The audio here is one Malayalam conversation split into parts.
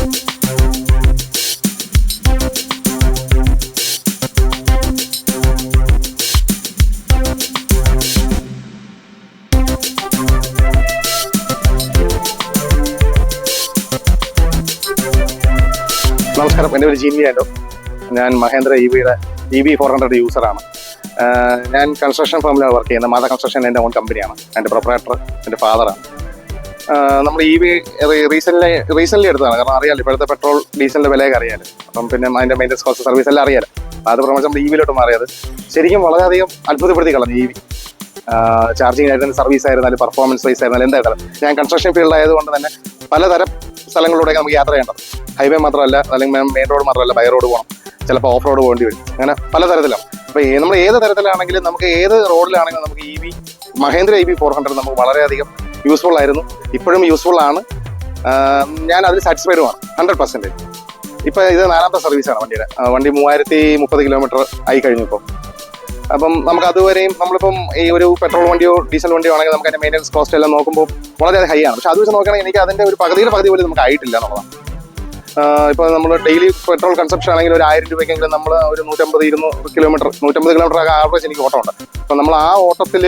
നമസ്കാരം, എൻ്റെ പേര് ജിമ്മി ആൻഡോ. ഞാൻ മഹേന്ദ്ര EV 400 യൂസറാണ്. ഞാൻ കൺസ്ട്രക്ഷൻ ഫേമിലാണ് വർക്ക് ചെയ്യുന്നത്. മാത കൺസ്ട്രക്ഷൻ എൻ്റെ ഓൺ കമ്പനിയാണ്. എൻ്റെ പ്രൊപ്പറേറ്റർ എൻ്റെ ഫാദറാണ്. നമ്മൾ EV റീസെൻ്റ്ലി എടുത്തതാണ്. കാരണം അറിയാമല്ലോ, ഇപ്പോഴത്തെ പെട്രോൾ ഡീസലിൻ്റെ വിലയൊക്കെ അറിയാമല്ലോ. അപ്പം പിന്നെ അതിൻ്റെ മെയിൻ്റെനൻസ് കോസ്റ്റ് സർവീസ് എല്ലാം അറിയാമല്ലോ. അത് പ്രമാണിച്ച് നമ്മൾ EVയിലോട്ട് മാറിയത് ശരിക്കും വളരെയധികം അത്ഭുതപ്പെടുത്തി കളഞ്ഞു. EV ചാർജിങ് ആയിരുന്നാലും സർവീസ് ആയിരുന്നാലും പെർഫോമൻസ് വൈസ് ആയിരുന്നാലും എന്തായിരുന്നാലും ഞാൻ കൺസ്ട്രക്ഷൻ ഫീൽഡ് ആയതുകൊണ്ട് തന്നെ പലതരം സ്ഥലങ്ങളിലൂടെ നമുക്ക് യാത്ര ചെയ്യേണ്ടത്. ഹൈവേ മാത്രമല്ല, അല്ലെങ്കിൽ മെയിൻ റോഡ് മാത്രമല്ല, ബൈ റോഡ് പോകണം, ചിലപ്പോൾ ഓഫ് റോഡ് പോകേണ്ടി വരും. അങ്ങനെ പലതരത്തിലാണ്. അപ്പോൾ നമ്മൾ ഏത് തരത്തിലാണെങ്കിലും നമുക്ക് ഏത് റോഡിലാണെങ്കിലും നമുക്ക് മഹേന്ദ്ര EV 400 നമുക്ക് വളരെയധികം യൂസ്ഫുൾ ആയിരുന്നു. ഇപ്പോഴും യൂസ്ഫുൾ ആണ്. ഞാൻ അതിൽ സാറ്റിസ്ഫൈഡുമാണ് 100%. ഇപ്പം ഇത് 4ാമത്തെ സർവീസാണ് വണ്ടിയുടെ. വണ്ടി 3030 കിലോമീറ്റർ ആയി കഴിഞ്ഞു ഇപ്പോൾ. അപ്പം നമുക്ക് അതുവരെയും നമ്മളിപ്പം ഈ ഒരു പെട്രോൾ വണ്ടിയോ ഡീസൽ വണ്ടിയോ ആണെങ്കിൽ നമുക്ക് അതിൻ്റെ മെയിൻ്റെനൻസ് കോസ്റ്റ് എല്ലാം നോക്കുമ്പോൾ വളരെ ഹൈ ആണ്. പക്ഷെ അത് വെച്ച് നോക്കുകയാണെങ്കിൽ എനിക്ക് അതിൻ്റെ ഒരു പകുതി പോലും നമുക്ക് ആയിട്ടില്ല എന്നുള്ളതാണ്. ഇപ്പോൾ നമ്മൾ ഡെയിലി പെട്രോൾ കൺസപ്ഷൻ ആണെങ്കിൽ ഒരു 1000 രൂപയ്ക്കെങ്കിലും നമ്മൾ ഒരു 150 കിലോമീറ്റർ ആവറേജ് എനിക്ക് ഓട്ടം ഉണ്ട്. അപ്പം നമ്മൾ ആ ഓട്ടത്തിൽ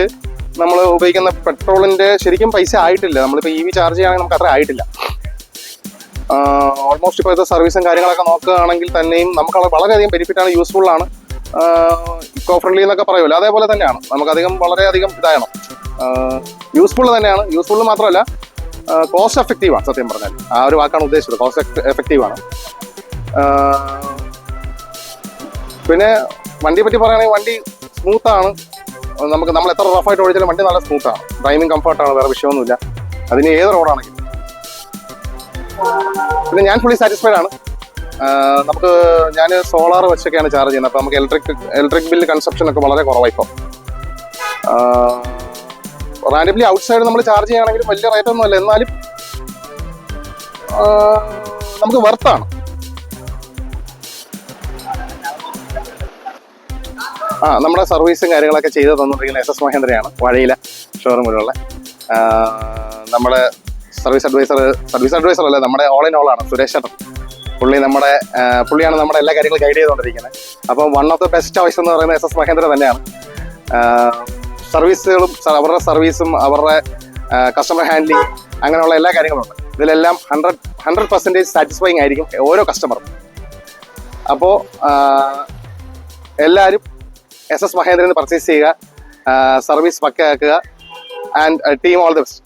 നമ്മൾ ഉപയോഗിക്കുന്ന പെട്രോളിൻ്റെ ശരിക്കും പൈസ ആയിട്ടില്ല. നമ്മളിപ്പോൾ EV ചാർജ് ചെയ്യുകയാണെങ്കിൽ നമുക്ക് അത്ര ആയിട്ടില്ല. ഓൾമോസ്റ്റ് ഇപ്പോൾ ഇത് സർവീസും കാര്യങ്ങളൊക്കെ നോക്കുകയാണെങ്കിൽ തന്നെയും നമുക്ക് വളരെയധികം ബെനിഫിറ്റാണ്, യൂസ്ഫുള്ളാണ്. ഇക്കോ ഫ്രണ്ട്ലി എന്നൊക്കെ പറയുമല്ലോ, അതേപോലെ തന്നെയാണ്. നമുക്കധികം വളരെയധികം ഇതാകണം, യൂസ്ഫുൾ തന്നെയാണ്. യൂസ്ഫുൾ മാത്രമല്ല കോസ്റ്റ് എഫക്റ്റീവാണ്. സത്യം പറഞ്ഞാൽ ആ ഒരു വാക്കാണ് ഉദ്ദേശിച്ചത്, കോസ്റ്റ് എഫക്റ്റീവാണ്. പിന്നെ വണ്ടിയെ പറ്റി പറയുകയാണെങ്കിൽ വണ്ടി സ്മൂത്താണ്. നമ്മൾ എത്ര റഫായിട്ട് ഓടിച്ചാലും വണ്ടി നല്ല സ്മൂത്താണ്. ഡ്രൈവിംഗ് കംഫർട്ടാണ്, വേറെ വിഷയമൊന്നുമില്ല. അതിന് ഏത് റോഡാണെങ്കിലും. പിന്നെ ഞാൻ ഫുള്ളി സാറ്റിസ്ഫൈഡ് ആണ്. ഞാൻ സോളാർ വെച്ചൊക്കെയാണ് ചാർജ് ചെയ്യുന്നത്. അപ്പോൾ നമുക്ക് ഇലക്ട്രിക് ബില്ല് കൺസപ്ഷൻ ഒക്കെ വളരെ കുറവാണ് ഇപ്പോൾ. റാൻഡംലി ഔട്ട് സൈഡ് നമ്മൾ ചാർജ് ചെയ്യുകയാണെങ്കിലും വലിയ റേറ്റ് ഒന്നുമല്ല, എന്നാലും നമുക്ക് വർത്താണ്. നമ്മുടെ സർവീസും കാര്യങ്ങളൊക്കെ ചെയ്ത് തന്നുകൊണ്ടിരിക്കുന്ന SS മഹേന്ദ്രയാണ്, വാഴയില ഷോറൂമിലുള്ള. നമ്മുടെ സർവീസ് അഡ്വൈസർ അല്ല, നമ്മുടെ ഓൾ ഇൻ ഓൾ ആണ് സുരേഷ് ചേട്ടൻ. പുള്ളിയാണ് നമ്മുടെ എല്ലാ കാര്യങ്ങളും ഗൈഡ് ചെയ്തുകൊണ്ടിരിക്കുന്നത്. അപ്പോൾ one of the best choice എന്ന് പറയുന്നത് SS മഹേന്ദ്ര തന്നെയാണ്. സർവീസുകളും അവരുടെ സർവീസും അവരുടെ കസ്റ്റമർ ഹാൻഡ്ലിങ് അങ്ങനെയുള്ള എല്ലാ കാര്യങ്ങളുണ്ട്. ഇതിലെല്ലാം 100% സാറ്റിസ്ഫൈങ് ആയിരിക്കും ഓരോ കസ്റ്റമറും. അപ്പോൾ എല്ലാവരും SS മഹേന്ദ്രയിൽ നിന്ന് പർച്ചേസ് ചെയ്യുക, സർവീസ് പക്കയാക്കുക. And team all the best.